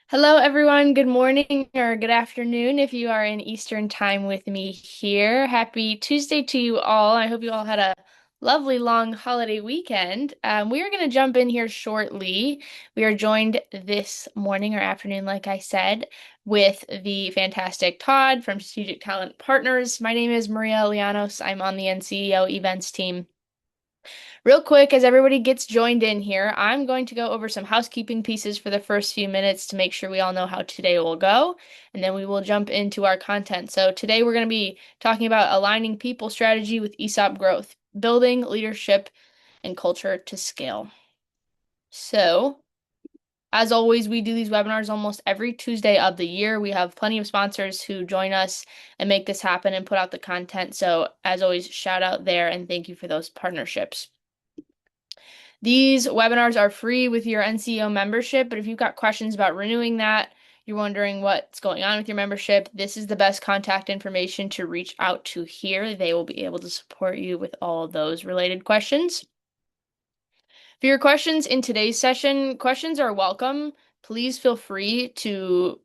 Hello, everyone. Good morning or good afternoon if you are in Eastern time with me here. Happy Tuesday to you all. I hope you all had a lovely long holiday weekend. We are going to jump in here shortly. We are joined this morning or afternoon, like I said, with the fantastic Todd from Strategic Talent Partners. My name is Maria Lianos. I'm on the NCEO events team. Real quick, as everybody gets joined in here, I'm going to go over some housekeeping pieces for the first few minutes to make sure we all know how today will go, and then we will jump into our content. So today we're going to be talking about aligning people strategy with ESOP growth, building leadership and culture to scale. So, as always, we do these webinars almost every Tuesday of the year. We have plenty of sponsors who join us and make this happen and put out the content. So, as always, shout out there and thank you for those partnerships. These webinars are free with your NCEO membership, but if you've got questions about renewing that, you're wondering what's going on with your membership, this is the best contact information to reach out to here. They will be able to support you with all of those related questions. For your questions in today's session, questions are welcome. Please feel free to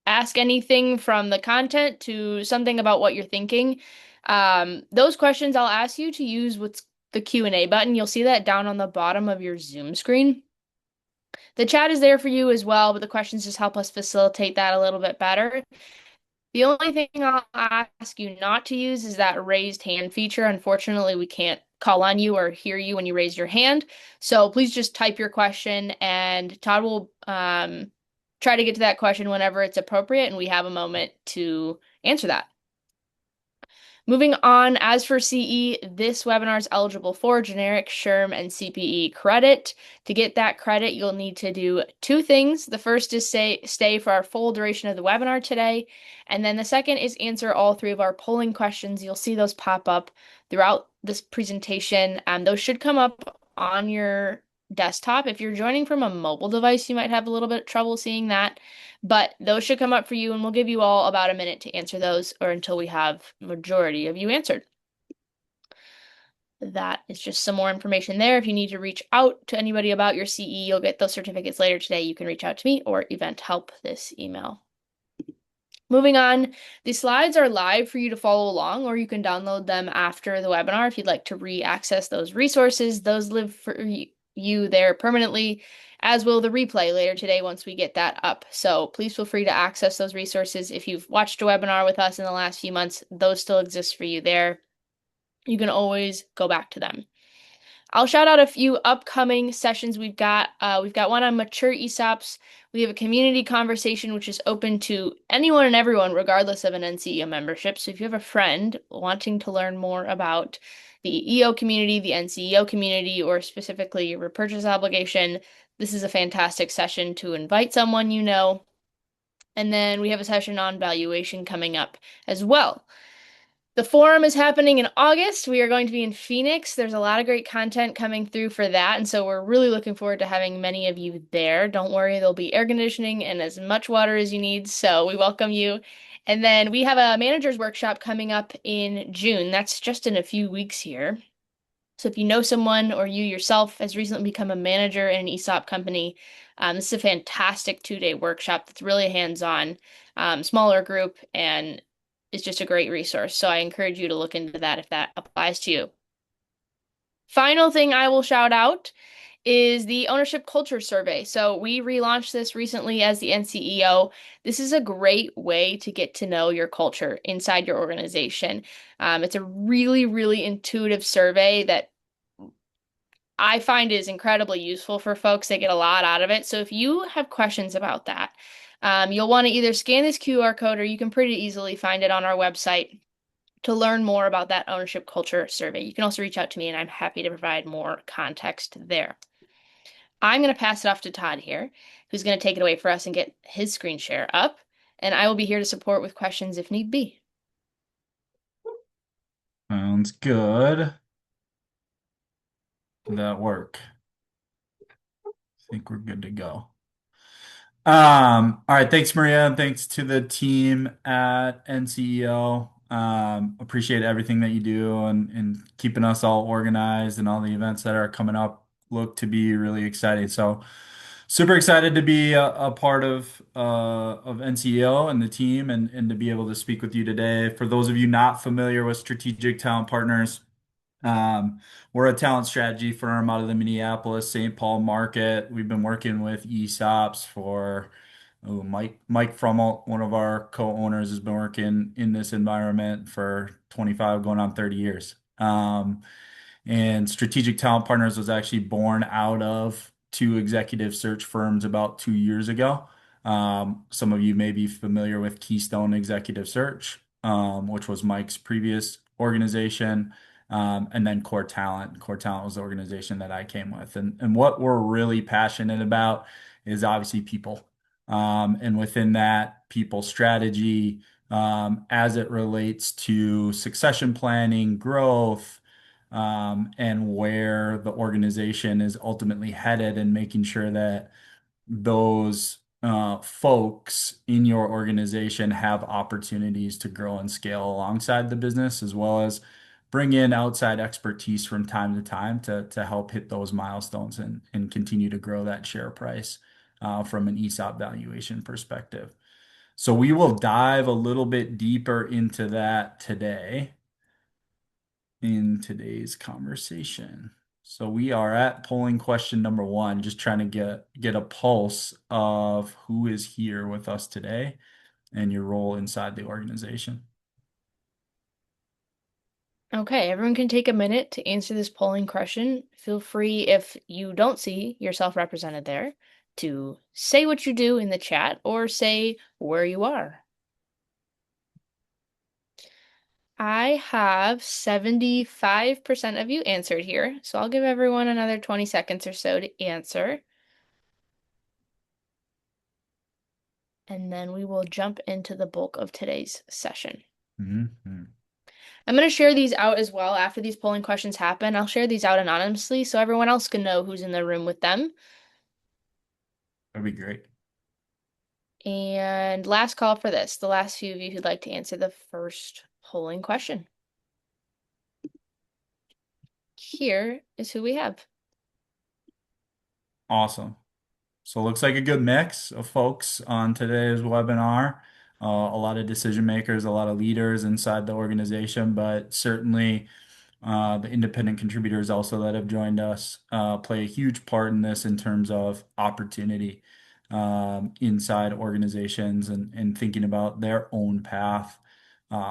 ask anything from the content to something about what you're thinking. Those questions I'll ask you to use what's the Q&A button. You'll see that down on the bottom of your Zoom screen. The chat is there for you as well, but the questions just help us facilitate that a little bit better. The only thing I'll ask you not to use is that raised hand feature. Unfortunately, we can't call on you or hear you when you raise your hand. So please just type your question and Todd will try to get to that question whenever it's appropriate and we have a moment to answer that. Moving on, as for CE, this webinar is eligible for generic, SHRM, and CPE credit. To get that credit, you'll need to do two things. The first is stay for our full duration of the webinar today. And then the second is answer all three of our polling questions. You'll see those pop up throughout this presentation. Those should come up on your desktop. If you're joining from a mobile device, you might have a little bit of trouble seeing that. But those should come up for you, and we'll give you all about a minute to answer those or until we have majority of you answered. That is just some more information there. If you need to reach out to anybody about your CE, you'll get those certificates later today. You can reach out to me or event help this email. Moving on, the slides are live for you to follow along, or you can download them after the webinar if you'd like to re-access those resources. Those live for you there permanently, as will the replay later today once we get that up. So please feel free to access those resources. If you've watched a webinar with us in the last few months, those still exist for you there. You can always go back to them. I'll shout out a few upcoming sessions we've got. We've got one on mature ESOPs. We have a community conversation which is open to anyone and everyone, regardless of an NCEO membership. So if you have a friend wanting to learn more about the EO community, the NCEO community, or specifically your repurchase obligation, this is a fantastic session to invite someone you know. And then we have a session on valuation coming up as well. The forum is happening in August. We are going to be in Phoenix. There's a lot of great content coming through for that. And so we're really looking forward to having many of you there. Don't worry, there'll be air conditioning and as much water as you need. So we welcome you. And then we have a manager's workshop coming up in June. That's just in a few weeks here. So if you know someone or you yourself has recently become a manager in an ESOP company, this is a fantastic 2-day workshop that's really hands-on, smaller group, and is just a great resource. So I encourage you to look into that if that applies to you. Final thing I will shout out is the ownership culture survey. So we relaunched this recently as the NCEO. This is a great way to get to know your culture inside your organization. It's a really, really intuitive survey that I find is incredibly useful for folks. They get a lot out of it. So if you have questions about that, you'll want to either scan this QR code or you can pretty easily find it on our website to learn more about that ownership culture survey. You can also reach out to me and I'm happy to provide more context there. I'm going to pass it off to Todd here, who's going to take it away for us and get his screen share up. And I will be here to support with questions if need be. Sounds good. Did that work? I think we're good to go. All right, thanks, Maria, and thanks to the team at NCEO. Appreciate everything that you do and keeping us all organized and all the events that are coming up look to be really exciting. So Super excited to be a part of NCEO and the team and to be able to speak with you today. For those of you not familiar with Strategic Talent Partners, we're a talent strategy firm out of the Minneapolis, St. Paul market. We've been working with ESOPs for Mike Frummel, one of our co-owners, has been working in this environment for 25, going on 30 years. And Strategic Talent Partners was actually born out of two executive search firms about 2 years ago. Some of you may be familiar with Keystone Executive Search, which was Mike's previous organization, and then Core Talent. Core Talent was the organization that I came with. And what we're really passionate about is obviously people. And within that, people strategy, as it relates to succession planning, growth, and where the organization is ultimately headed, and making sure that those folks in your organization have opportunities to grow and scale alongside the business, as well as bring in outside expertise from time to time to help hit those milestones and continue to grow that share price from an ESOP valuation perspective. So we will dive a little bit deeper into that today in today's conversation. So we are at polling question number one, just trying to get a pulse of who is here with us today and your role inside the organization. Okay, everyone can take a minute to answer this polling question. Feel free, if you don't see yourself represented there, to say what you do in the chat or say where you are. I have 75% of you answered here, so I'll give everyone another 20 seconds or so to answer. And then we will jump into the bulk of today's session. Mhm. I'm going to share these out as well after these polling questions happen. I'll share these out anonymously so everyone else can know who's in the room with them. That'd be great. And last call for this, the last few of you who'd like to answer the first polling question. Here is who we have. Awesome. So it looks like a good mix of folks on today's webinar. A lot of decision makers, a lot of leaders inside the organization, but certainly the independent contributors also that have joined us play a huge part in this in terms of opportunity inside organizations and thinking about their own path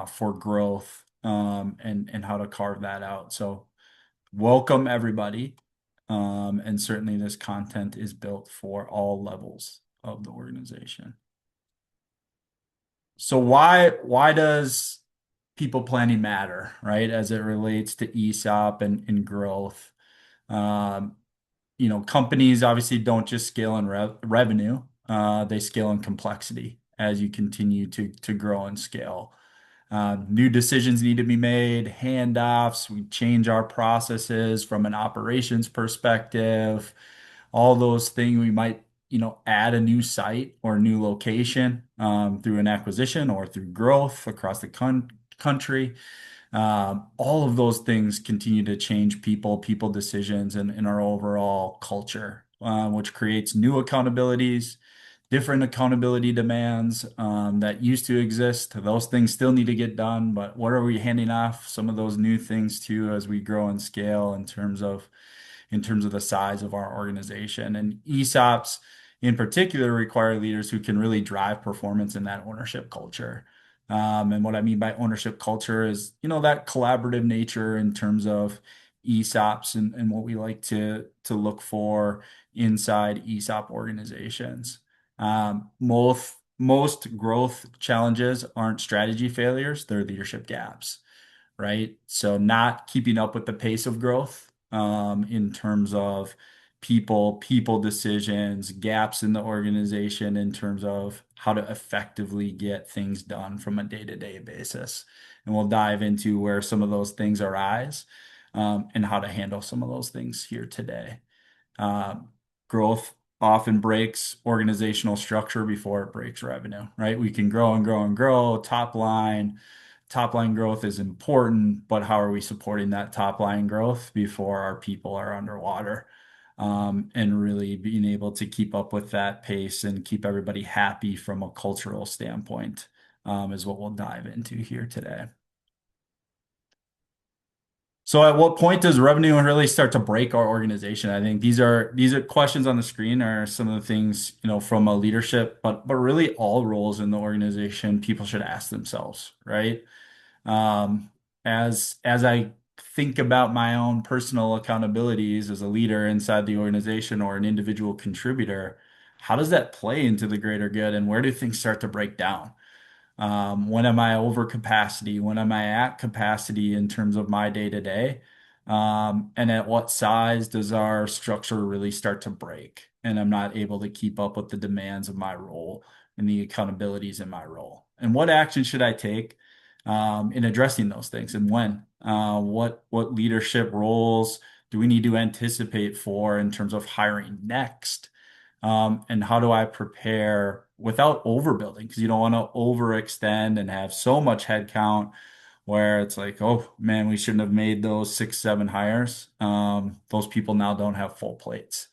for growth and how to carve that out. So welcome everybody. And certainly this content is built for all levels of the organization. So why does people planning matter, right? As it relates to ESOP and growth. Um, Companies obviously don't just scale in revenue, they scale in complexity as you continue to grow and scale. New decisions need to be made, handoffs, we change our processes from an operations perspective, all those things. We might, add a new site or a new location through an acquisition or through growth across the country. All of those things continue to change people decisions, and our overall culture, which creates new accountabilities, different accountability demands that used to exist. Those things still need to get done, but what are we handing off some of those new things to as we grow and scale in terms of the size of our organization? And ESOPs in particular require leaders who can really drive performance in that ownership culture. And what I mean by ownership culture is, that collaborative nature in terms of ESOPs and what we like to look for inside ESOP organizations. Most growth challenges aren't strategy failures, they're leadership gaps, right? So not keeping up with the pace of growth in terms of people decisions, gaps in the organization in terms of how to effectively get things done from a day-to-day basis. And we'll dive into where some of those things arise and how to handle some of those things here today. Growth often breaks organizational structure before it breaks revenue, right? We can grow and grow and grow. Top line growth is important, but how are we supporting that top line growth before our people are underwater? and really being able to keep up with that pace and keep everybody happy from a cultural standpoint, is what we'll dive into here today. So at what point does revenue really start to break our organization? I think these are questions on the screen are some of the things, from a leadership, but really all roles in the organization people should ask themselves, right? Um, as I think about my own personal accountabilities as a leader inside the organization or an individual contributor, how does that play into the greater good and where do things start to break down? When am I over capacity? When am I at capacity in terms of my day to day? And at what size does our structure really start to break? And I'm not able to keep up with the demands of my role and the accountabilities in my role. And what action should I take in addressing those things? And when? What leadership roles do we need to anticipate for in terms of hiring next? And how do I prepare without overbuilding? Because you don't want to overextend and have so much headcount where it's like, oh man, we shouldn't have made those 6, 7 hires. Those people now don't have full plates.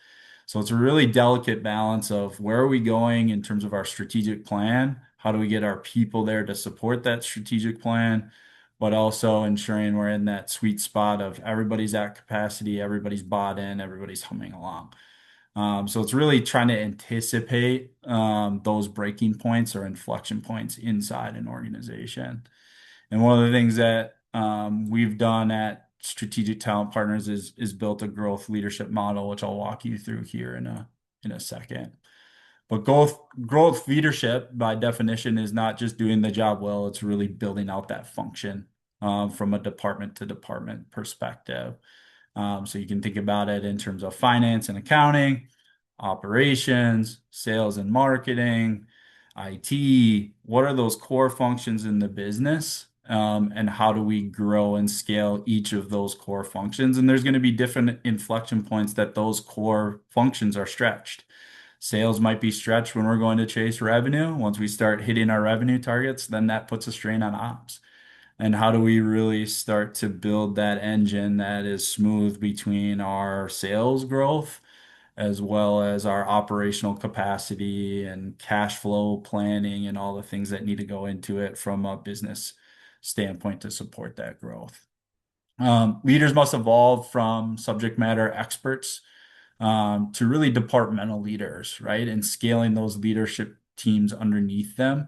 So it's a really delicate balance of where are we going in terms of our strategic plan? How do we get our people there to support that strategic plan? But also ensuring we're in that sweet spot of everybody's at capacity, everybody's bought in, everybody's humming along. So it's really trying to anticipate those breaking points or inflection points inside an organization. And one of the things that we've done at Strategic Talent Partners is built a growth leadership model, which I'll walk you through here in a second. But growth leadership, by definition, is not just doing the job well, it's really building out that function from a department to department perspective. So you can think about it in terms of finance and accounting, operations, sales and marketing, IT. What are those core functions in the business? And how do we grow and scale each of those core functions? And there's going to be different inflection points that those core functions are stretched. Sales might be stretched when we're going to chase revenue. Once we start hitting our revenue targets, then that puts a strain on ops. And how do we really start to build that engine that is smooth between our sales growth as well as our operational capacity and cash flow planning and all the things that need to go into it from a business standpoint to support that growth. Leaders must evolve from subject matter experts to really departmental leaders, right? And scaling those leadership teams underneath them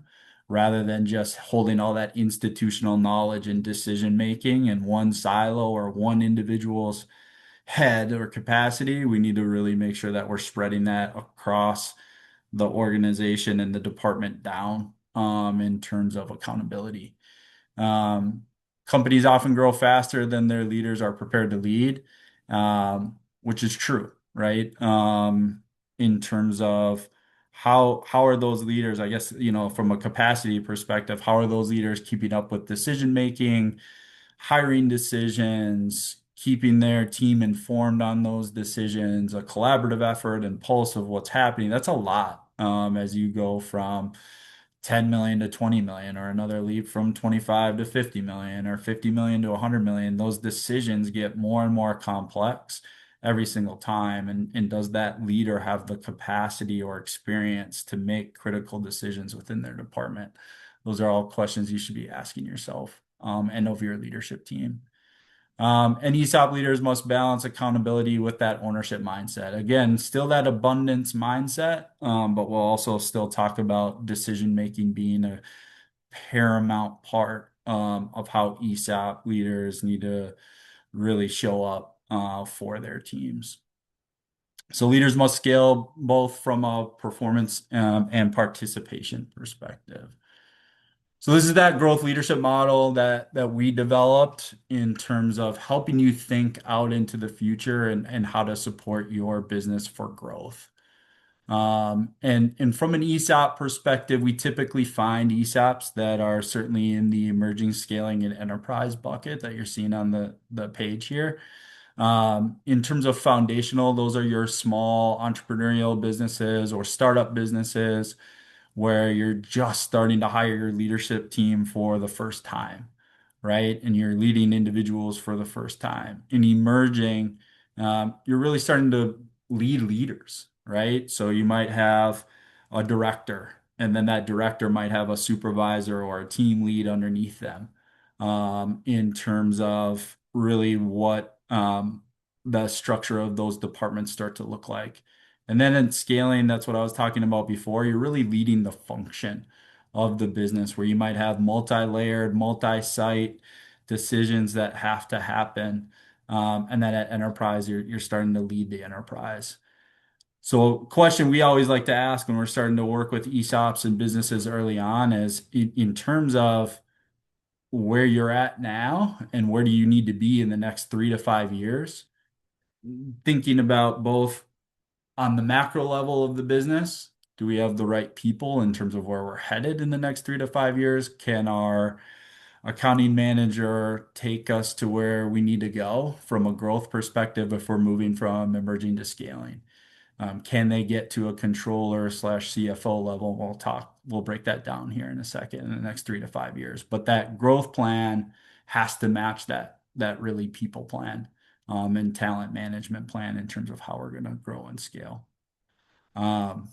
rather than just holding all that institutional knowledge and decision making in one silo or one individual's head or capacity. We need to really make sure that we're spreading that across the organization and the department down in terms of accountability. Um, Companies often grow faster than their leaders are prepared to lead, which is true, right? In terms of how are those leaders, I guess, from a capacity perspective, how are those leaders keeping up with decision making, hiring decisions, keeping their team informed on those decisions, a collaborative effort and pulse of what's happening. That's a lot as you go from 10 million to 20 million, or another leap from 25 to 50 million, or 50 million to 100 million. Those decisions get more and more complex every single time. And does that leader have the capacity or experience to make critical decisions within their department? Those are all questions you should be asking yourself and of your leadership team. And ESOP leaders must balance accountability with that ownership mindset. Again, still that abundance mindset, but we'll also still talk about decision making being a paramount part of how ESOP leaders need to really show up for their teams. So leaders must scale both from a performance and participation perspective. So this is that growth leadership model that we developed in terms of helping you think out into the future and how to support your business for growth. And from an ESOP perspective, we typically find ESOPs that are certainly in the emerging scaling and enterprise bucket that you're seeing on the page here. In terms of foundational, those are your small entrepreneurial businesses or startup businesses where you're just starting to hire your leadership team for the first time, right? And you're leading individuals for the first time. In emerging, you're really starting to lead leaders, right? So you might have a director, and then that director might have a supervisor or a team lead underneath them, in terms of really what the structure of those departments start to look like. And then in scaling, that's what I was talking about before. You're really leading the function of the business where you might have multi-layered, multi-site decisions that have to happen. And then at enterprise, you're starting to lead the enterprise. So, question we always like to ask when we're starting to work with ESOPs and businesses early on is in terms of where you're at now and where do you need to be in the next 3 to 5 years, thinking about both on the macro level of the business. Do we have the right people in terms of where we're headed in the next 3 to 5 years? Can our accounting manager take us to where we need to go from a growth perspective if we're moving from emerging to scaling? Can they get to a controller slash CFO level? We'll break that down here in a second in the next 3 to 5 years. But that growth plan has to match that really people plan, and talent management plan in terms of how we're going to grow and scale, um,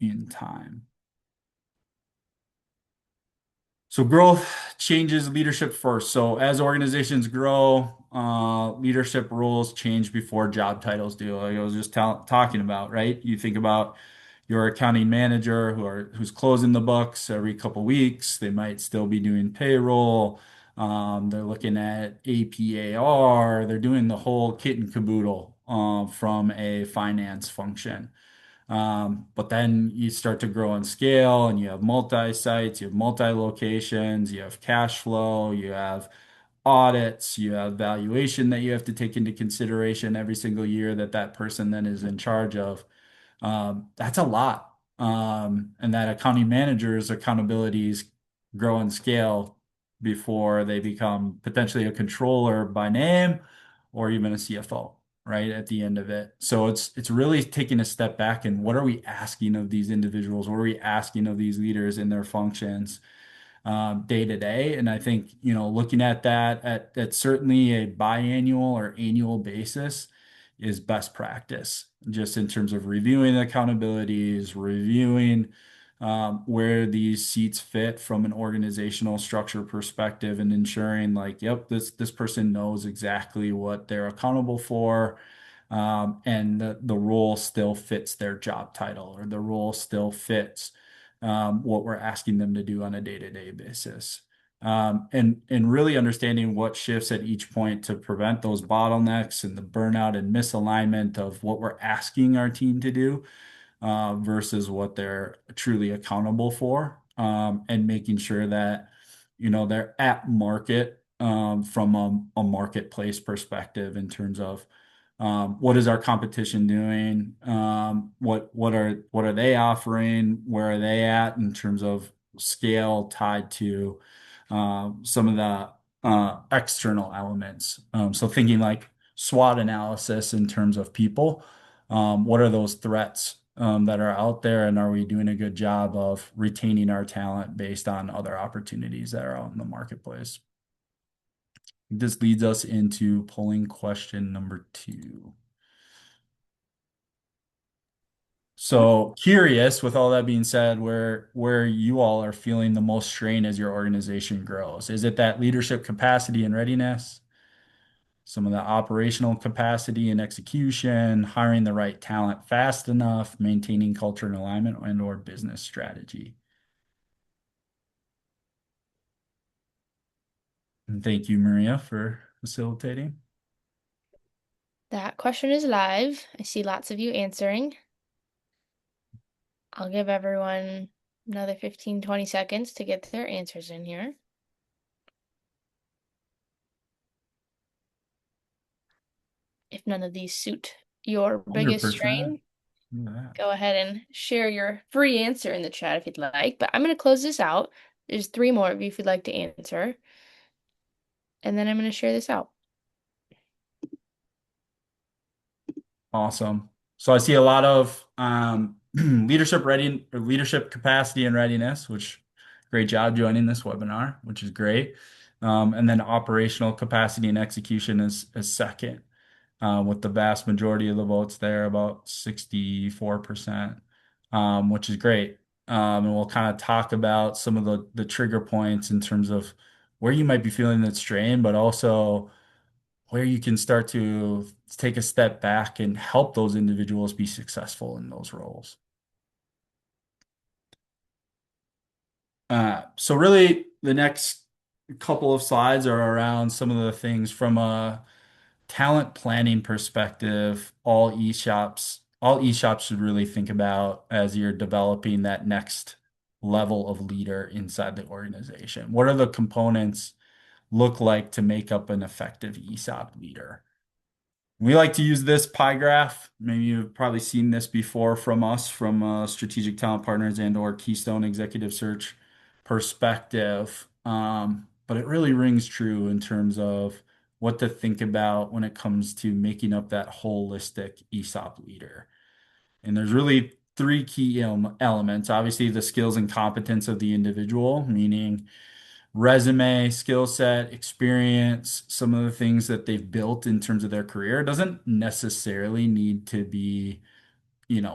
in time. So growth changes leadership first. So as organizations grow, leadership roles change before job titles do. Like I was just talking about, right? You think about your accounting manager who's closing the books every couple weeks. They might still be doing payroll. They're looking at APAR. They're doing the whole kit and caboodle, from a finance function. But then you start to grow and scale, and you have multi-sites, you have multi-locations, you have cash flow, you have audits, you have valuation that you have to take into consideration every single year that that person then is in charge of. That's a lot. And that accounting managers' accountabilities grow and scale before they become potentially a controller by name or even a CFO, right? At the end of it. So it's really taking a step back and what are we asking of these individuals? What are we asking of these leaders in their functions? Day to day. And I think, looking at that at certainly a biannual or annual basis is best practice, just in terms of reviewing the accountabilities, reviewing where these seats fit from an organizational structure perspective, and ensuring like, yep, this person knows exactly what they're accountable for. And the role still fits their job title, or the role still fits what we're asking them to do on a day-to-day basis. And really understanding what shifts at each point to prevent those bottlenecks and the burnout and misalignment of what we're asking our team to do, versus what they're truly accountable for, and making sure that they're at market, from a marketplace perspective in terms of what is our competition doing? What are they offering? Where are they at in terms of scale tied to some of the external elements? So thinking like SWOT analysis in terms of people. What are those threats that are out there, and are we doing a good job of retaining our talent based on other opportunities that are out in the marketplace? This leads us into polling question number 2. So curious, with all that being said, where you all are feeling the most strain as your organization grows? Is it that leadership capacity and readiness? Some of the operational capacity and execution, hiring the right talent fast enough, maintaining culture and alignment, and or business strategy? And thank you, Maria, for facilitating. That question is live. I see lots of you answering. I'll give everyone another 15, 20 seconds to get their answers in here. If none of these suit your biggest 100%. strain, go ahead and share your free answer in the chat if you'd like. But I'm going to close this out. There's 3 more of you if you'd like to answer. And then I'm going to share this out. Awesome. So I see a lot of leadership capacity and readiness, which great job joining this webinar, which is great. And then operational capacity and execution is second. with the vast majority of the votes there, about 64%, which is great. And we'll kind of talk about some of the trigger points in terms of where you might be feeling that strain, but also where you can start to take a step back and help those individuals be successful in those roles. So really, the next couple of slides are around some of the things from a talent planning perspective. All ESOPs should really think about as you're developing that next level of leader inside the organization. What are the components look like to make up an effective ESOP leader? We like to use this pie graph. Maybe you've probably seen this before from us, from Strategic Talent Partners and or Keystone Executive Search perspective. But it really rings true in terms of what to think about when it comes to making up that holistic ESOP leader. And there's really three key elements. Obviously, the skills and competence of the individual, meaning resume, skill set, experience, some of the things that they've built in terms of their career. It doesn't necessarily need to be,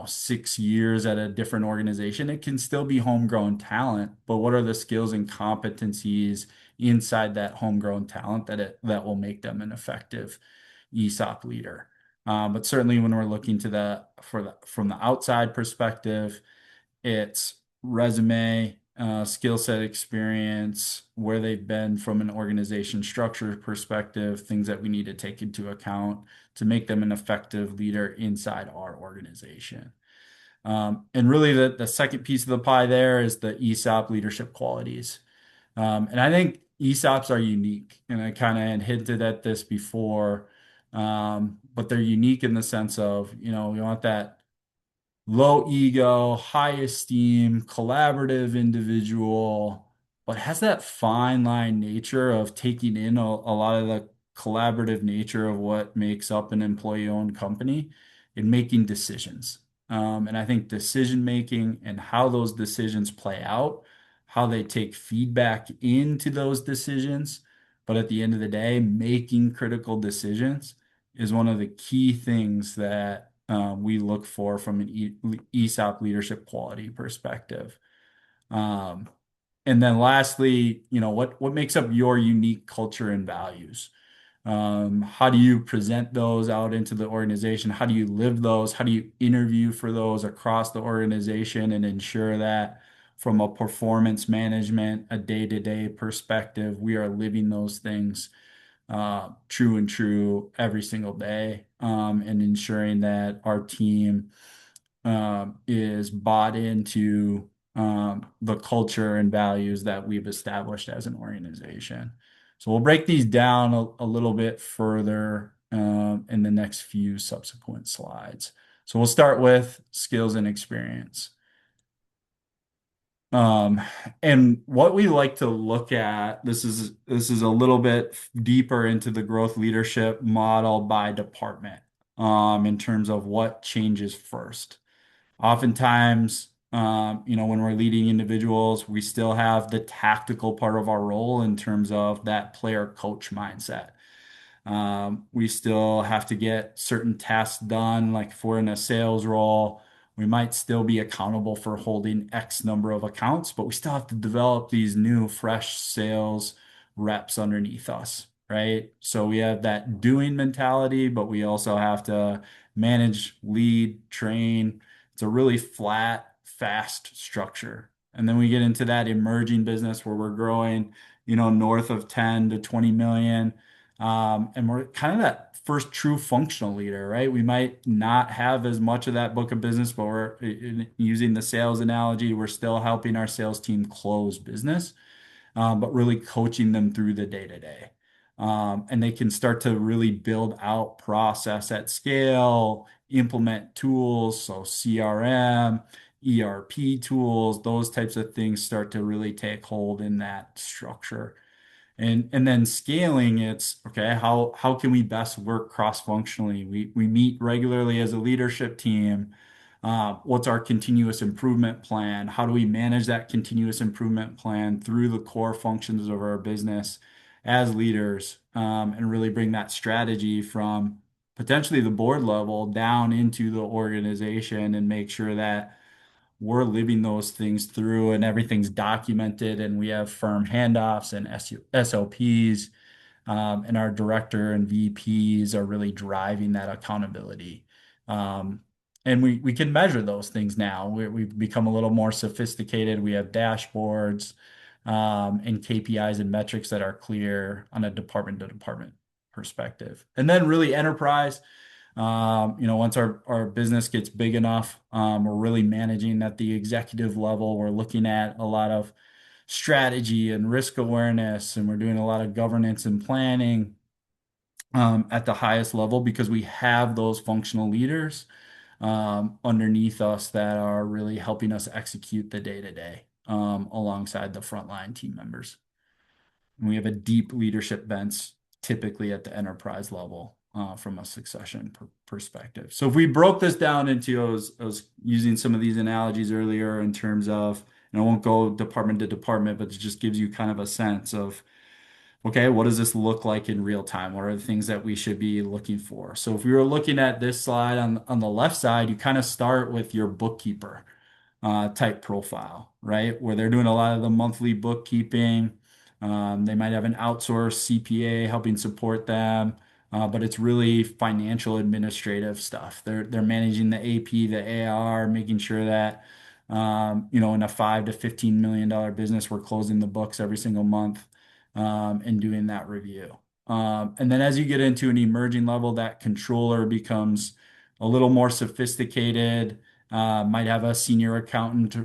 6 years at a different organization. It can still be homegrown talent, but what are the skills and competencies inside that homegrown talent that will make them an effective ESOP leader? But certainly when we're looking to from the outside perspective, it's resume, skill set experience, where they've been from an organization structure perspective, things that we need to take into account to make them an effective leader inside our organization. And really, the second piece of the pie there is the ESOP leadership qualities. And I think ESOPs are unique, and I kind of hinted at this before, but they're unique in the sense of, we want that low ego, high esteem, collaborative individual, but has that fine line nature of taking in a lot of the collaborative nature of what makes up an employee-owned company and making decisions. And I think decision making and how those decisions play out, how they take feedback into those decisions, but at the end of the day, making critical decisions is one of the key things that we look for from an ESOP leadership quality perspective. Um, and then lastly, what makes up your unique culture and values? How do you present those out into the organization? How do you live those? How do you interview for those across the organization and ensure that from a performance management, a day-to-day perspective, we are living those things true and true every single day, and ensuring that our team is bought into the culture and values that we've established as an organization. So we'll break these down a little bit further in the next few subsequent slides. So we'll start with skills and experience. Um, and what we like to look at, this is a little bit deeper into the growth leadership model by department, in terms of what changes first. Oftentimes, when we're leading individuals, we still have the tactical part of our role in terms of that player coach mindset. We still have to get certain tasks done. Like if we're in a sales role, we might still be accountable for holding X number of accounts, but we still have to develop these new, fresh sales reps underneath us, right? So we have that doing mentality, but we also have to manage, lead, train. It's a really flat, fast structure. And then we get into that emerging business where we're growing, north of 10 to 20 million. And we're kind of that first true functional leader, right? We might not have as much of that book of business, but we're using the sales analogy. We're still helping our sales team close business, but really coaching them through the day to day. And they can start to really build out process at scale, implement tools, so CRM, ERP tools, those types of things start to really take hold in that structure. And then scaling, it's okay, how can we best work cross-functionally? We meet regularly as a leadership team. What's our continuous improvement plan? How do we manage that continuous improvement plan through the core functions of our business as leaders, and really bring that strategy from potentially the board level down into the organization and make sure that we're living those things through and everything's documented and we have firm handoffs and SOPs, and our director and VPs are really driving that accountability. Um, and we can measure those things now. We've become a little more sophisticated. We have dashboards, and KPIs and metrics that are clear on a department to department perspective. And then really enterprise. Once our business gets big enough, we're really managing at the executive level. We're looking at a lot of strategy and risk awareness, and we're doing a lot of governance and planning at the highest level because we have those functional leaders underneath us that are really helping us execute the day to day alongside the frontline team members. And we have a deep leadership bench typically at the enterprise level from a succession perspective. So if we broke this down into, I was using some of these analogies earlier in terms of, and I won't go department to department, but it just gives you kind of a sense of, okay, what does this look like in real time? What are the things that we should be looking for? So if we were looking at this slide on the left side, you kind of start with your bookkeeper type profile, right? Where they're doing a lot of the monthly bookkeeping. They might have an outsourced CPA helping support them, but it's really financial administrative stuff. They're managing the AP, the AR, making sure that in a $5 to $15 million business, we're closing the books every single month, and doing that review. And then as you get into an emerging level, that controller becomes a little more sophisticated, might have a senior accountant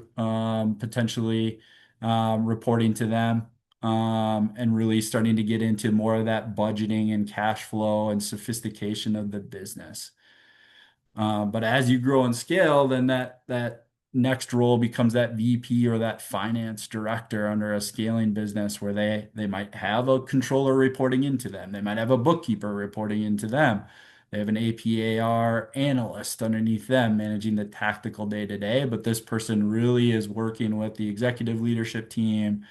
potentially reporting to them, and really starting to get into more of that budgeting and cash flow and sophistication of the business. But as you grow and scale, then that next role becomes that VP or that finance director under a scaling business where they might have a controller reporting into them. They might have a bookkeeper reporting into them. They have an APAR analyst underneath them managing the tactical day to day, but this person really is working with the executive leadership team,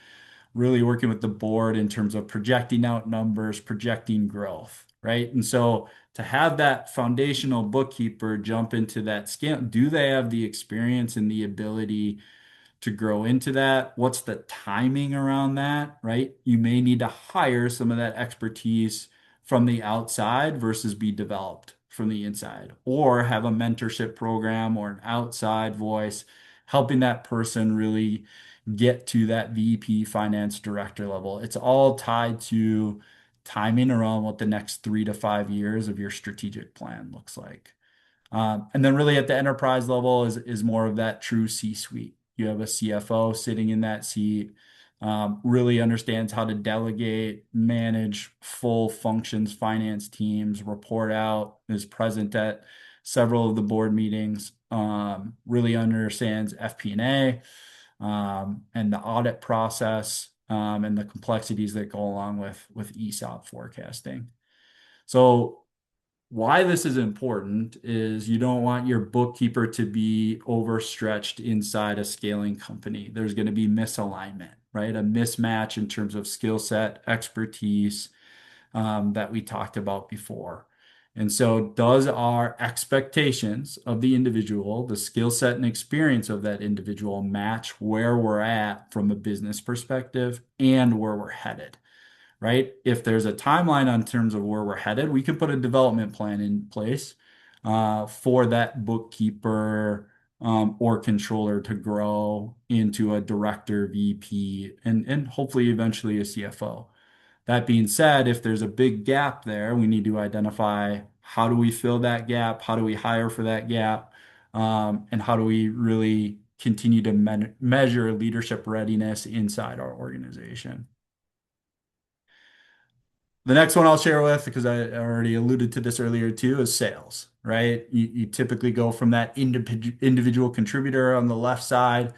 really working with the board in terms of projecting out numbers, projecting growth, right? And so to have that foundational bookkeeper jump into that scale, do they have the experience and the ability to grow into that? What's the timing around that, right? You may need to hire some of that expertise from the outside versus be developed from the inside, or have a mentorship program or an outside voice helping that person really get to that VP finance director level. It's all tied to timing around what the next 3 to 5 years of your strategic plan looks like. And then really at the enterprise level is more of that true C-suite. You have a CFO sitting in that seat, really understands how to delegate, manage full functions, finance teams, report out, is present at several of the board meetings, really understands FP&A, and the audit process, and the complexities that go along with ESOP forecasting. So why this is important is you don't want your bookkeeper to be overstretched inside a scaling company. There's going to be misalignment, right? A mismatch in terms of skill set, expertise, that we talked about before. And so, does our expectations of the individual, the skill set and experience of that individual match where we're at from a business perspective and where we're headed? Right? If there's a timeline on terms of where we're headed, we can put a development plan in place for that bookkeeper, or controller to grow into a director, VP, and hopefully eventually a CFO. That being said, if there's a big gap there, we need to identify how do we fill that gap? How do we hire for that gap? And how do we really continue to measure leadership readiness inside our organization? The next one I'll share with, because I already alluded to this earlier too, is sales, right? You typically go from that individual contributor on the left side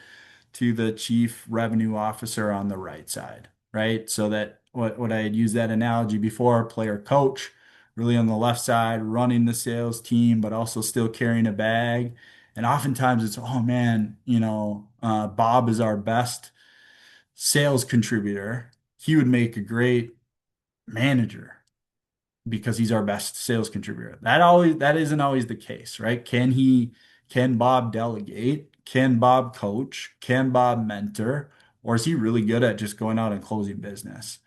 to the chief revenue officer on the right side, right? So that what I had used that analogy before, player coach, really on the left side, running the sales team, but also still carrying a bag. And oftentimes it's, oh man, Bob is our best sales contributor. He would make a great manager. because he's our best sales contributor. That isn't always the case, right? Can Bob delegate? Can Bob coach? Can Bob mentor? Or is he really good at just going out and closing business?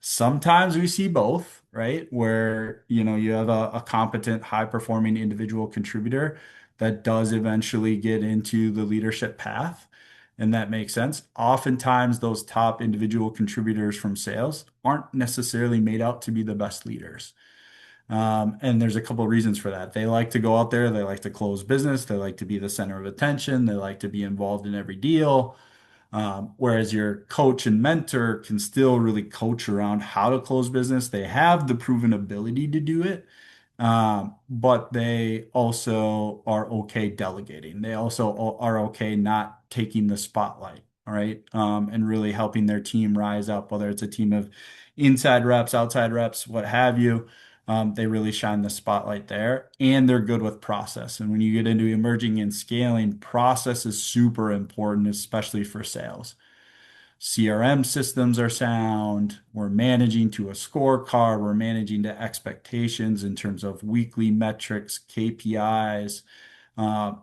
Sometimes we see both, right? Where, you have a competent, high-performing individual contributor that does eventually get into the leadership path. And that makes sense. Oftentimes, those top individual contributors from sales aren't necessarily made out to be the best leaders. And there's a couple of reasons for that. They like to go out there, they like to close business, they like to be the center of attention, they like to be involved in every deal. Whereas your coach and mentor can still really coach around how to close business. They have the proven ability to do it, but they also are okay delegating. They also are okay not taking the spotlight, all right, and really helping their team rise up, whether it's a team of inside reps, outside reps, what have you. They really shine the spotlight there, and they're good with process. And when you get into emerging and scaling, process is super important, especially for sales. CRM systems are sound. We're managing to a scorecard. We're managing to expectations in terms of weekly metrics, KPIs,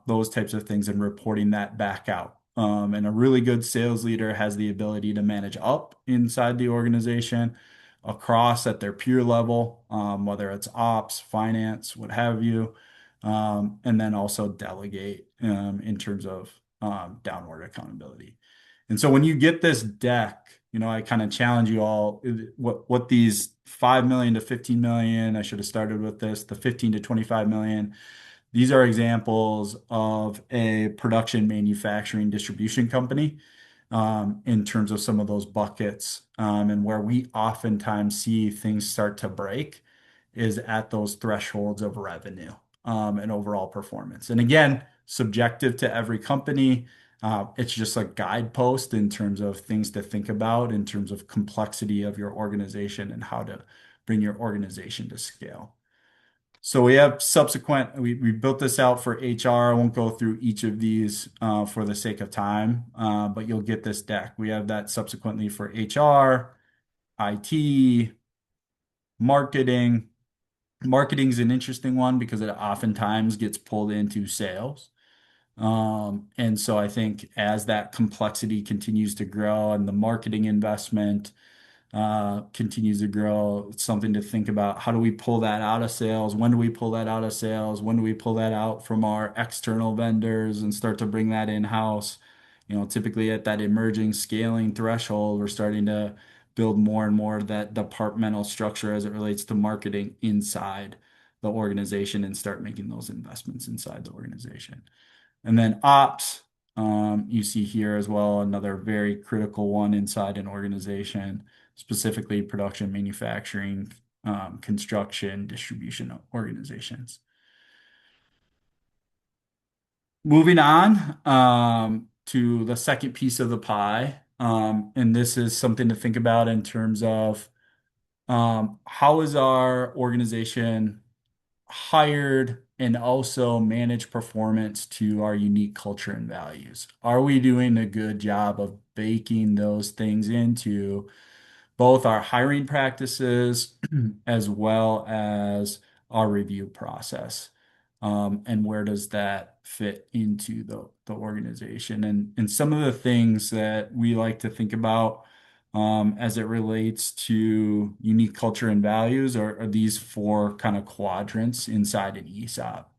those types of things, and reporting that back out. And a really good sales leader has the ability to manage up inside the organization, across at their peer level, whether it's ops, finance, what have you, and then also delegate in terms of downward accountability. And so when you get this deck, I kind of challenge you all what these 5 million to 15 million, I should have started with this, the 15 to 25 million. These are examples of a production manufacturing distribution company, in terms of some of those buckets, and where we oftentimes see things start to break is at those thresholds of revenue, and overall performance. And again, subjective to every company. It's just a guidepost in terms of things to think about in terms of complexity of your organization and how to bring your organization to scale. So we built this out for HR. I won't go through each of these for the sake of time, but you'll get this deck. We have that subsequently for HR, IT, marketing. Marketing is an interesting one because it oftentimes gets pulled into sales. And so I think as that complexity continues to grow and the marketing investment continues to grow, it's something to think about. How do we pull that out of sales? When do we pull that out of sales? When do we pull that out from our external vendors and start to bring that in-house? Typically at that emerging scaling threshold, we're starting to build more and more of that departmental structure as it relates to marketing inside the organization and start making those investments inside the organization. And then ops, you see here as well, another very critical one inside an organization, specifically production, manufacturing, construction, distribution organizations. Moving on, to the second piece of the pie, and this is something to think about in terms of how is our organization hired and also manage performance to our unique culture and values? Are we doing a good job of baking those things into both our hiring practices as well as our review process? And where does that fit into the organization? And some of the things that we like to think about as it relates to unique culture and values are these four kind of quadrants inside an ESOP.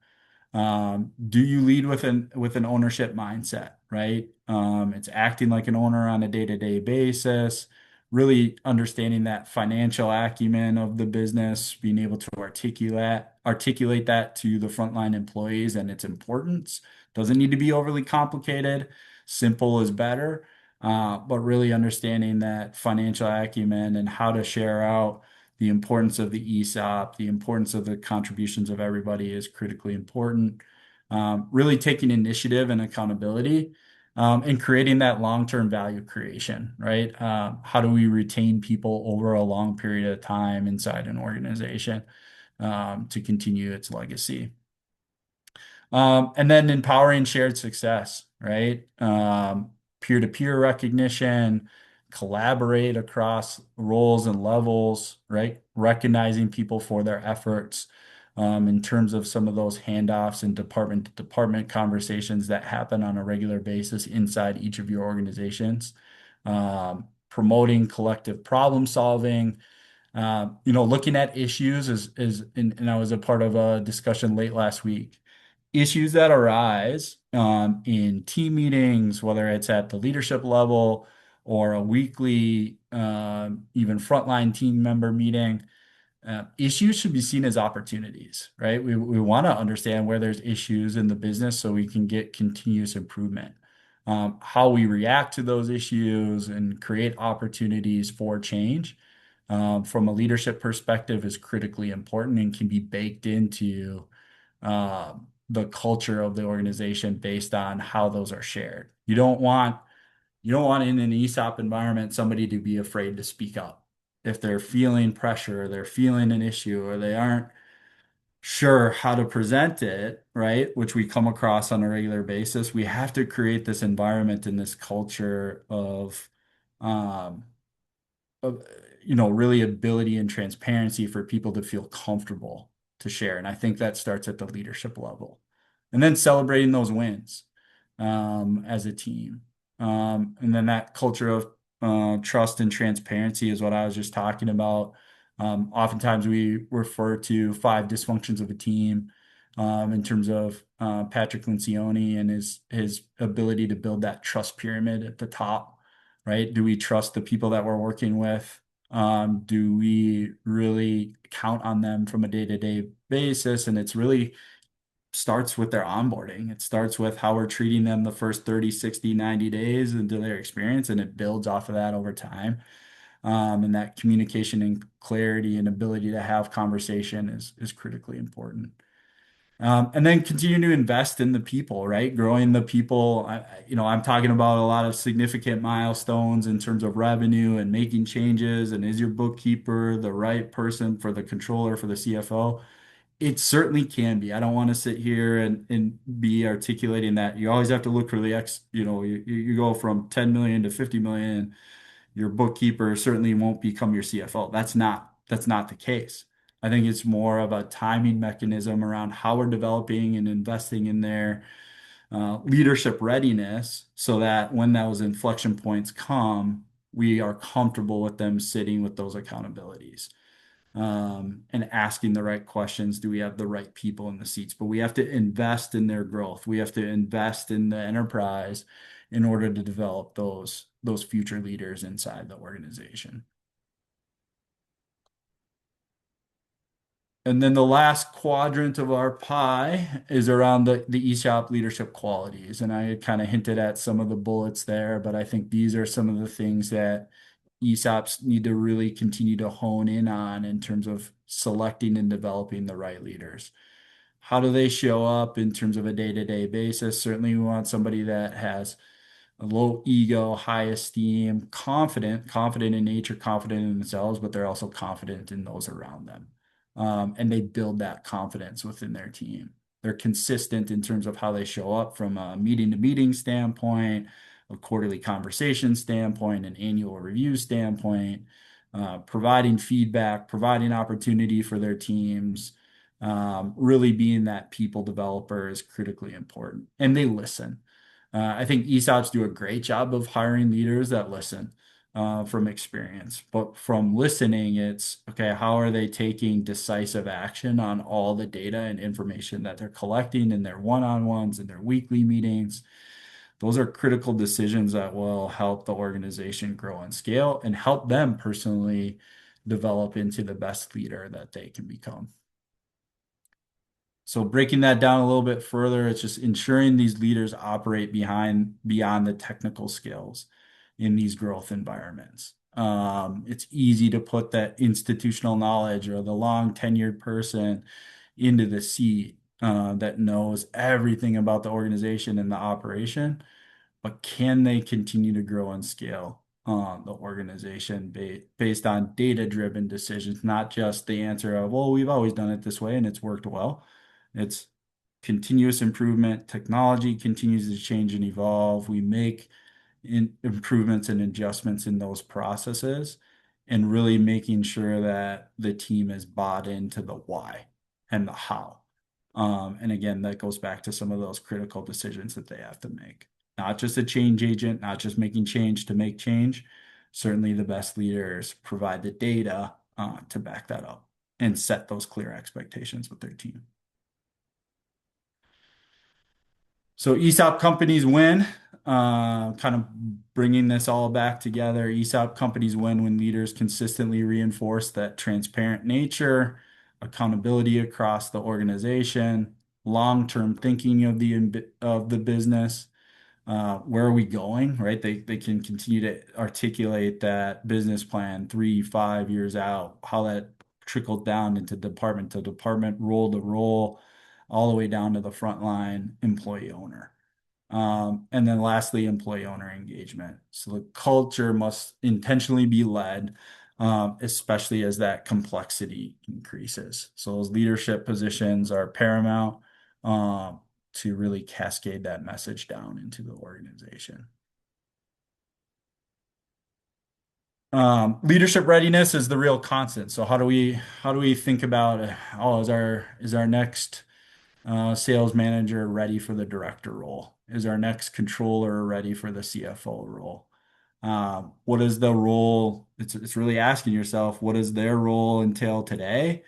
Do you lead with an ownership mindset, right? It's acting like an owner on a day-to-day basis, really understanding that financial acumen of the business, being able to articulate that to the frontline employees and its importance. Doesn't need to be overly complicated. Simple is better. But really understanding that financial acumen and how to share out the importance of the ESOP, the importance of the contributions of everybody is critically important. Really taking initiative and accountability, and creating that long-term value creation, right? How do we retain people over a long period of time inside an organization, to continue its legacy? And then empowering shared success, right? Peer-to-peer recognition, collaborate across roles and levels, right? Recognizing people for their efforts in terms of some of those handoffs and department to department conversations that happen on a regular basis inside each of your organizations. Promoting collective problem solving, looking at issues and I was a part of a discussion late last week. Issues that arise in team meetings, whether it's at the leadership level or a weekly, even frontline team member meeting, issues should be seen as opportunities, right? We want to understand where there's issues in the business so we can get continuous improvement. How we react to those issues and create opportunities for change from a leadership perspective is critically important and can be baked into the culture of the organization based on how those are shared. You don't want in an ESOP environment somebody to be afraid to speak up. If they're feeling pressure, or they're feeling an issue, or they aren't sure how to present it, right? Which we come across on a regular basis, we have to create this environment and this culture um, of really ability and transparency for people to feel comfortable to share. And I think that starts at the leadership level. And then celebrating those wins as a team. And then that culture of trust and transparency is what I was just talking about. Oftentimes we refer to five dysfunctions of a team in terms of Patrick Lencioni and his ability to build that trust pyramid at the top, right? Do we trust the people that we're working with? Do we really count on them from a day-to-day basis? And it's really starts with their onboarding. It starts with how we're treating them the first 30, 60, 90 days into their experience, and it builds off of that over time. And that communication and clarity and ability to have conversation is critically important. And then continue to invest in the people, right? Growing the people. I'm talking about a lot of significant milestones in terms of revenue and making changes. And is your bookkeeper the right person for the controller, for the CFO? It certainly can be. I don't want to sit here and be articulating that. You always have to look for the you go from 10 million to 50 million. Your bookkeeper certainly won't become your CFO. That's not the case. I think it's more of a timing mechanism around how we're developing and investing in their leadership readiness so that when those inflection points come, we are comfortable with them sitting with those accountabilities and asking the right questions. Do we have the right people in the seats? But we have to invest in their growth. We have to invest in the enterprise in order to develop those future leaders inside the organization. And then the last quadrant of our pie is around the ESOP leadership qualities. And I kind of hinted at some of the bullets there, but I think these are some of the things that ESOPs need to really continue to hone in on in terms of selecting and developing the right leaders. How do they show up in terms of a day-to-day basis? Certainly, we want somebody that has a low ego, high esteem, confident in nature, confident in themselves, but they're also confident in those around them. And they build that confidence within their team. They're consistent in terms of how they show up from a meeting to meeting standpoint, a quarterly conversation standpoint, an annual review standpoint, providing feedback, providing opportunity for their teams. Really being that people developer is critically important. And they listen. I think ESOPs do a great job of hiring leaders that listen from experience. But from listening, it's okay, how are they taking decisive action on all the data and information that they're collecting in their one-on-ones and their weekly meetings? Those are critical decisions that will help the organization grow and scale and help them personally develop into the best leader that they can become. So breaking that down a little bit further, it's just ensuring these leaders operate beyond the technical skills in these growth environments. It's easy to put that institutional knowledge or the long tenured person into the seat that knows everything about the organization and the operation, but can they continue to grow and scale the organization based on data-driven decisions, not just the answer of, well, we've always done it this way and it's worked well. It's continuous improvement. Technology continues to change and evolve. We make improvements and adjustments in those processes and really making sure that the team is bought into the why and the how. And again, that goes back to some of those critical decisions that they have to make. Not just a change agent, not just making change to make change. Certainly, the best leaders provide the data to back that up and set those clear expectations with their team. So ESOP companies win, kind of bringing this all back together. ESOP companies win when leaders consistently reinforce that transparent nature, accountability across the organization, long-term thinking of the business. Where are we going, right? They can continue to articulate that business plan 3, 5 years out, how that trickled down into department to department, role to role, all the way down to the frontline employee owner. And then lastly, employee owner engagement. So the culture must intentionally be led, especially as that complexity increases. So those leadership positions are paramount, to really cascade that message down into the organization. Leadership readiness is the real constant. So how do we think about oh, is our next sales manager ready for the director role? Is our next controller ready for the CFO role? What is the role? It's really asking yourself, what does their role entail today?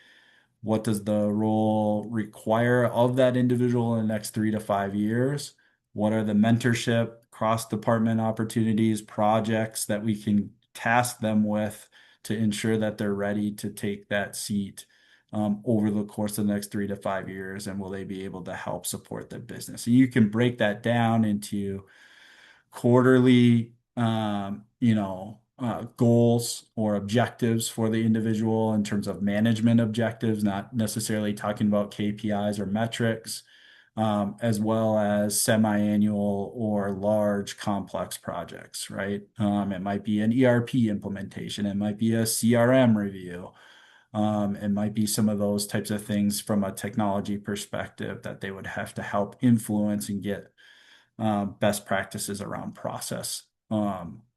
What does the role require of that individual in the next 3 to 5 years? What are the mentorship, cross-department opportunities, projects that we can task them with to ensure that they're ready to take that seat over the course of the next 3 to 5 years? And will they be able to help support the business? And you can break that down into quarterly, goals or objectives for the individual in terms of management objectives, not necessarily talking about KPIs or metrics, as well as semi-annual or large complex projects, right? It might be an ERP implementation. It might be a CRM review. It might be some of those types of things from a technology perspective that they would have to help influence and get best practices around process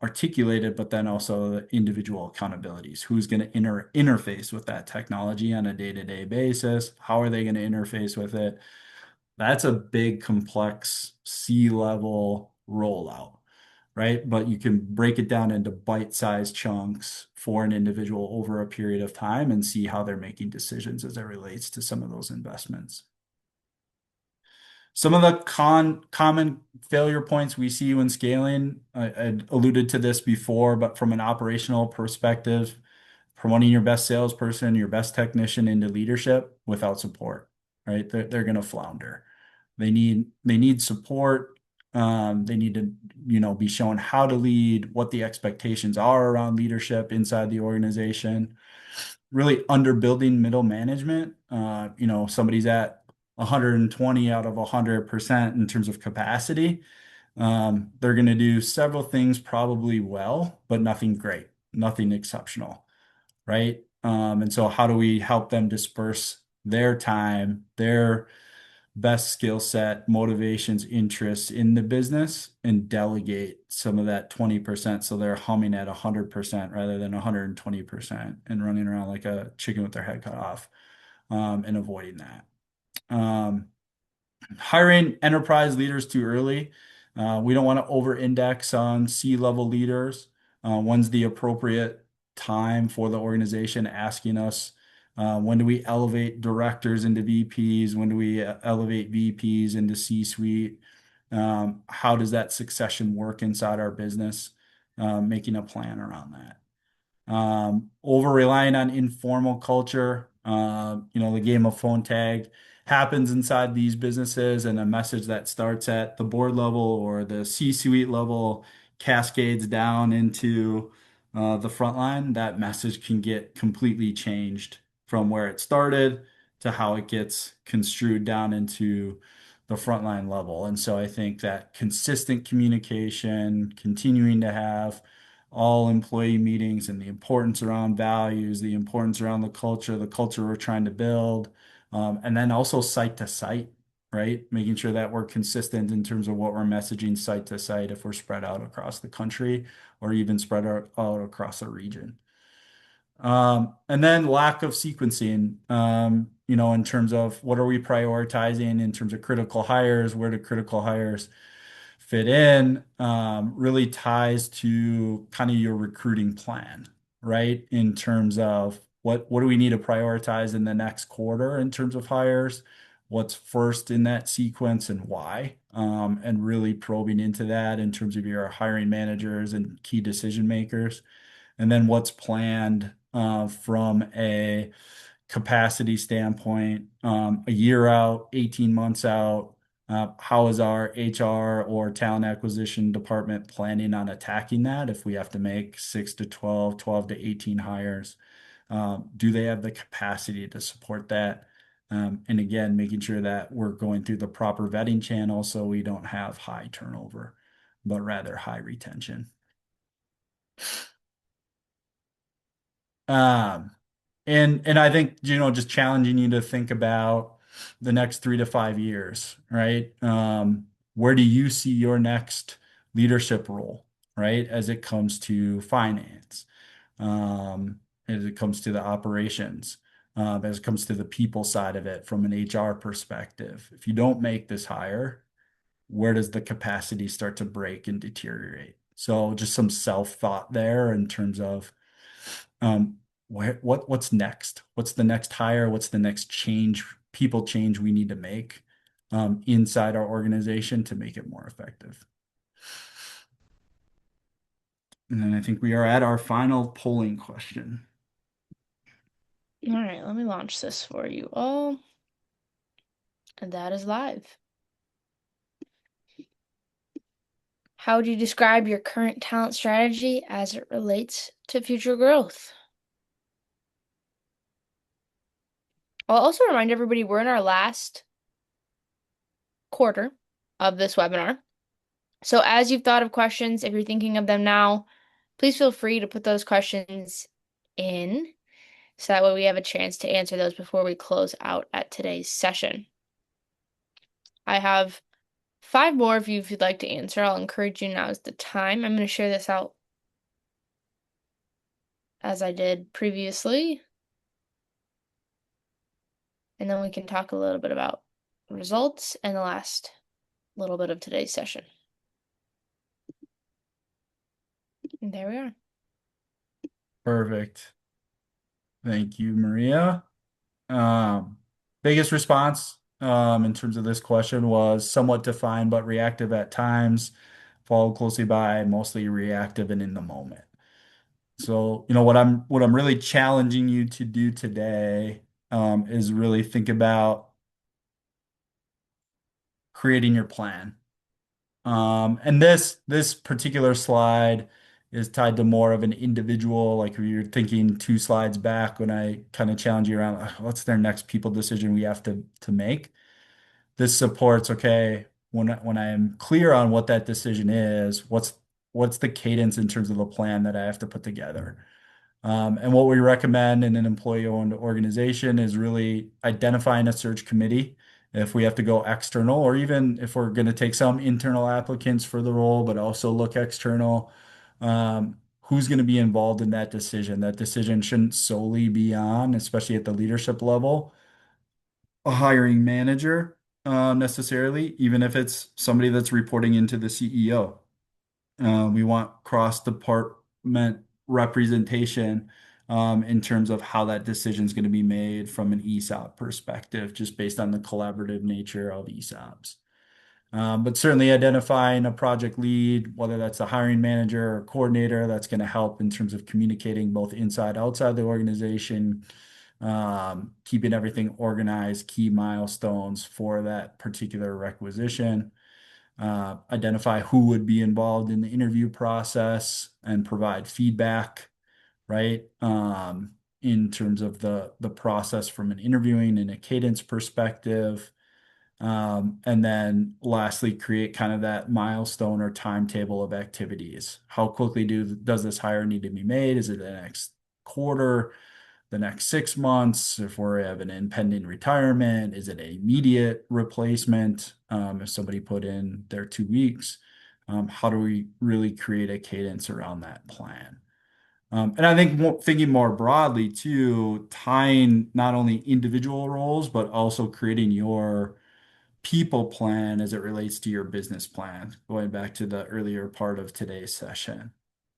articulated, but then also the individual accountabilities. Who's going to interface with that technology on a day-to-day basis? How are they going to interface with it? That's a big, complex C-level rollout, right? But you can break it down into bite-sized chunks for an individual over a period of time and see how they're making decisions as it relates to some of those investments. Some of the common failure points we see when scaling, I alluded to this before, but from an operational perspective, promoting your best salesperson, your best technician into leadership without support, right? They're going to flounder. They need support. They need to, be shown how to lead, what the expectations are around leadership inside the organization. Really underbuilding middle management. Somebody's at 120 out of 100% in terms of capacity. They're going to do several things probably well, but nothing great, nothing exceptional, right? And so how do we help them disperse their time, their best skill set, motivations, interests in the business and delegate some of that 20% so they're humming at 100% rather than 120% and running around like a chicken with their head cut off, and avoiding that. Um, Hiring enterprise leaders too early. We don't want to over-index on C-level leaders. When's the appropriate time for the organization asking us, when do we elevate directors into VPs? When do we elevate VPs into C-suite? How does that succession work inside our business? Making a plan around that. Over relying on informal culture. The game of phone tag happens inside these businesses, and a message that starts at the board level or the C-suite level cascades down into the front line. That message can get completely changed from where it started to how it gets construed down into the frontline level. And so I think that consistent communication, continuing to have all employee meetings and the importance around values, the importance around the culture we're trying to build, and then also site to site. right? Making sure that we're consistent in terms of what we're messaging site to site if we're spread out across the country or even spread out across a region. And then lack of sequencing, in terms of what are we prioritizing in terms of critical hires, where do critical hires fit in, really ties to kind of your recruiting plan, right? In terms of what do we need to prioritize in the next quarter in terms of hires, what's first in that sequence and why, and really probing into that in terms of your hiring managers and key decision makers, and then what's planned from a capacity standpoint, a year out, 18 months out. How is our HR or talent acquisition department planning on attacking that if we have to make 6 to 12, 12 to 18 hires? Do they have the capacity to support that? And again, making sure that we're going through the proper vetting channel so we don't have high turnover, but rather high retention. Um, and I think, just challenging you to think about the next 3 to 5 years, right? Where do you see your next leadership role, right? As it comes to finance, as it comes to the operations, as it comes to the people side of it from an HR perspective. If you don't make this hire, where does the capacity start to break and deteriorate? So just some self-thought there in terms of what's next? What's the next hire? What's the next people change we need to make inside our organization to make it more effective? And then I think we are at our final polling question. All right, let me launch this for you all. And that is live. How would you describe your current talent strategy as it relates to future growth? I'll also remind everybody we're in our last quarter of this webinar. So as you've thought of questions, if you're thinking of them now, please feel free to put those questions in so that way we have a chance to answer those before we close out at today's session. I have 5 more of you if you'd like to answer. I'll encourage you now is the time. I'm going to share this out as I did previously. And then we can talk a little bit about results and the last little bit of today's session. And there we are. Perfect. Thank you, Maria. Biggest response in terms of this question was somewhat defined but reactive at times, followed closely by mostly reactive and in the moment. So, what I'm really challenging you to do today is really think about creating your plan. And this particular slide is tied to more of an individual, like if you're thinking 2 slides back when I kind of challenge you around, what's their next people decision we have to make? This supports, okay, when I am clear on what that decision is, what's the cadence in terms of the plan that I have to put together? And what we recommend in an employee-owned organization is really identifying a search committee if we have to go external, or even if we're going to take some internal applicants for the role, but also look external. Who's going to be involved in that decision? That decision shouldn't solely be on, especially at the leadership level, a hiring manager necessarily, even if it's somebody that's reporting into the CEO. We want cross-department representation in terms of how that decision is going to be made from an ESOP perspective, just based on the collaborative nature of ESOPs. But certainly identifying a project lead, whether that's a hiring manager or coordinator, that's going to help in terms of communicating both inside, outside the organization, keeping everything organized, key milestones for that particular requisition. Identify who would be involved in the interview process and provide feedback, right? In terms of the process from an interviewing and a cadence perspective. And then lastly, create kind of that milestone or timetable of activities. How quickly does this hire need to be made? Is it the next quarter? the next 6 months? If we have an impending retirement, is it an immediate replacement? If somebody put in their 2 weeks, how do we really create a cadence around that plan? And I think thinking more broadly too, tying not only individual roles, but also creating your people plan as it relates to your business plan, going back to the earlier part of today's session,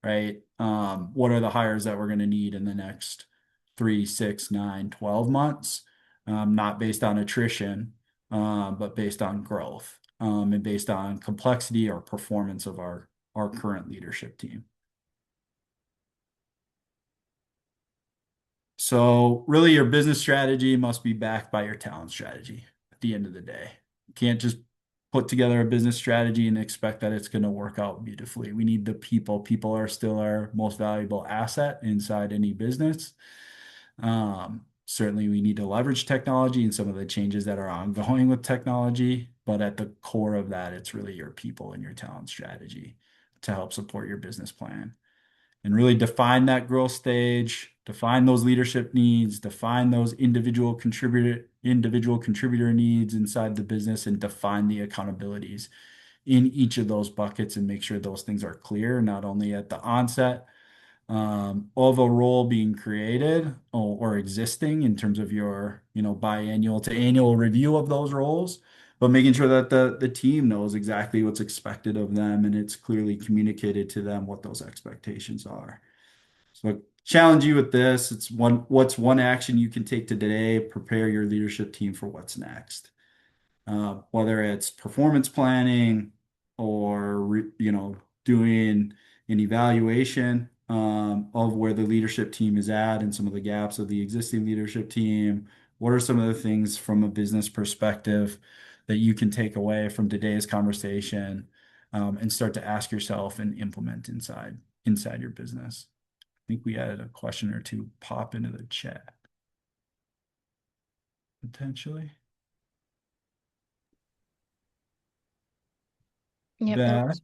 right? What are the hires that we're going to need in the next 3, 6, 9, 12 months? Not based on attrition, but based on growth, and based on complexity or performance of our current leadership team. So really your business strategy must be backed by your talent strategy at the end of the day. You can't just put together a business strategy and expect that it's going to work out beautifully. We need the people. People are still our most valuable asset inside any business. Certainly we need to leverage technology and some of the changes that are ongoing with technology, but at the core of that, it's really your people and your talent strategy to help support your business plan and really define that growth stage, define those leadership needs, define those individual contributor needs inside the business, and define the accountabilities in each of those buckets and make sure those things are clear, not only at the onset of a role being created or existing in terms of your, biannual to annual review of those roles, but making sure that the team knows exactly what's expected of them and it's clearly communicated to them what those expectations are. So I challenge you with this. What's one action you can take today, prepare your leadership team for what's next. Whether it's performance planning or doing an evaluation of where the leadership team is at and some of the gaps of the existing leadership team. What are some of the things from a business perspective that you can take away from today's conversation, and start to ask yourself and implement inside your business? I think we had a question or two pop into the chat potentially. Yep, there That was.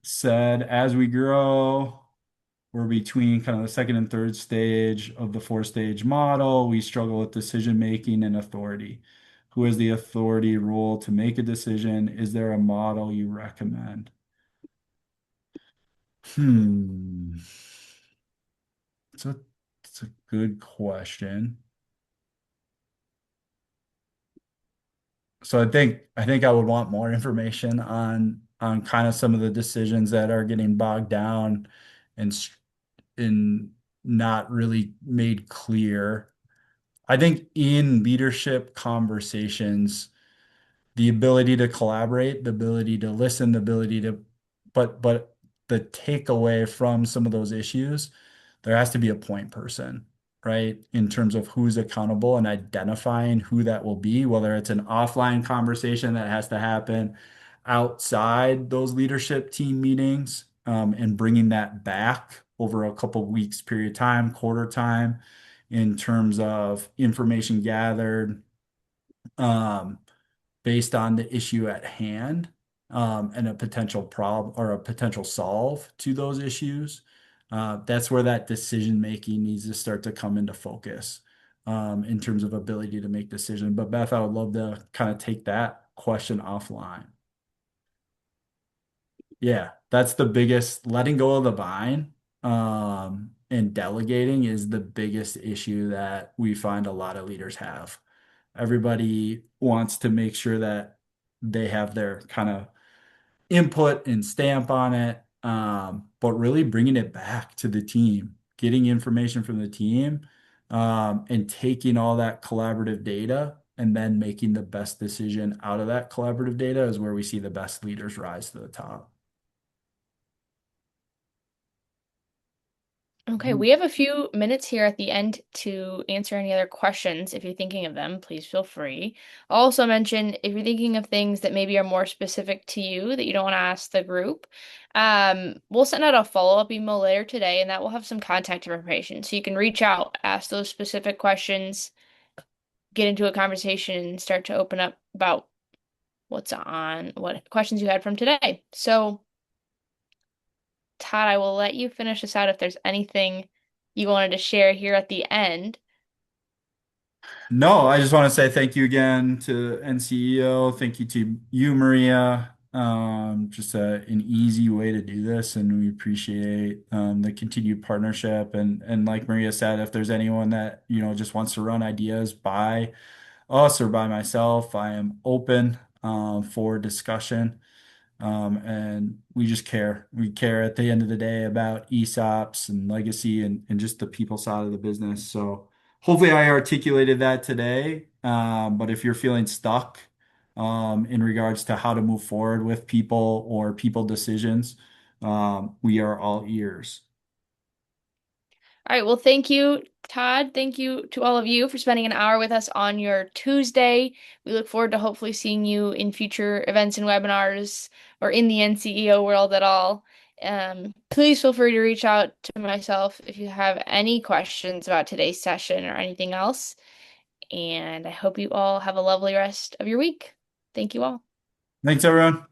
said, as we grow, we're between kind of the second and third stage of the four-stage model. We struggle with decision making and authority. Who has the authority role to make a decision? Is there a model you recommend? Hmm. It's a it's a good question. So I think I would want more information on kind of some of the decisions that are getting bogged down and and not really made clear. I think in leadership conversations, the ability to collaborate, the ability to listen, the ability to, but the takeaway from some of those issues, there has to be a point person, right? In terms of who's accountable and identifying who that will be, whether it's an offline conversation that has to happen outside those leadership team meetings, and bringing that back over a couple weeks period of time, quarter time, in terms of information gathered, um, based on the issue at hand, and a potential problem or a potential solve to those issues. That's where that decision making needs to start to come into focus, in terms of ability to make decisions. But Beth, I would love to kind of take that question offline. Yeah, that's the biggest, letting go of the vine, and delegating is the biggest issue that we find a lot of leaders have. Everybody wants to make sure that they have their kind of input and stamp on it, but really bringing it back to the team, getting information from the team, and taking all that collaborative data and then making the best decision out of that collaborative data is where we see the best leaders rise to the top. Okay, we have a few minutes here at the end to answer any other questions. If you're thinking of them, please feel free. I'll also mention if you're thinking of things that maybe are more specific to you that you don't want to ask the group, we'll send out a follow-up email later today, and that will have some contact information. So you can reach out, ask those specific questions, get into a conversation, and start to open up about what questions you had from today. So Todd, I will let you finish this out if there's anything you wanted to share here at the end. No, I just want to say thank you again to NCEO. Thank you to you, Maria. Just an easy way to do this, and we appreciate the continued partnership. And like Maria said, if there's anyone that just wants to run ideas by us or by myself, I am open for discussion. And we just care. We care at the end of the day about ESOPs and legacy and just the people side of the business. So hopefully I articulated that today. But if you're feeling stuck in regards to how to move forward with people or people decisions, we are all ears. All right, well, thank you, Todd. Thank you to all of you for spending an hour with us on your Tuesday. We look forward to hopefully seeing you in future events and webinars or in the NCEO world at all. Please feel free to reach out to myself if you have any questions about today's session or anything else. And I hope you all have a lovely rest of your week. Thank you all. Thanks, everyone.